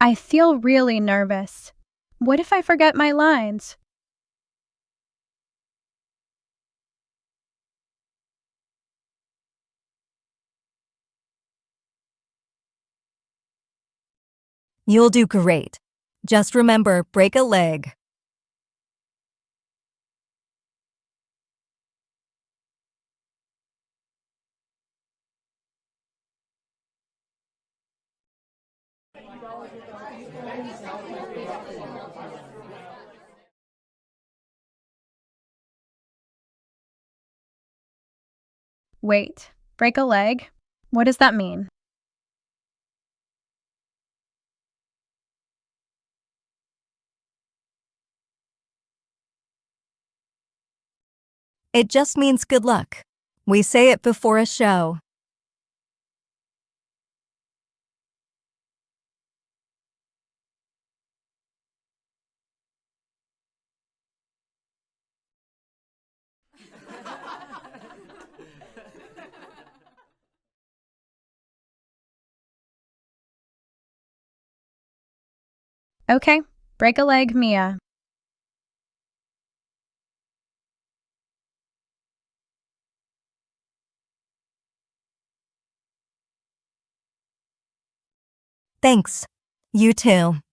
I feel really nervous. What if I forget my lines? You'll do great. Just remember, break a leg. Wait, break a leg? What does that mean? It just means good luck. We say it before a show. Okay, break a leg, Mia. Thanks. You too.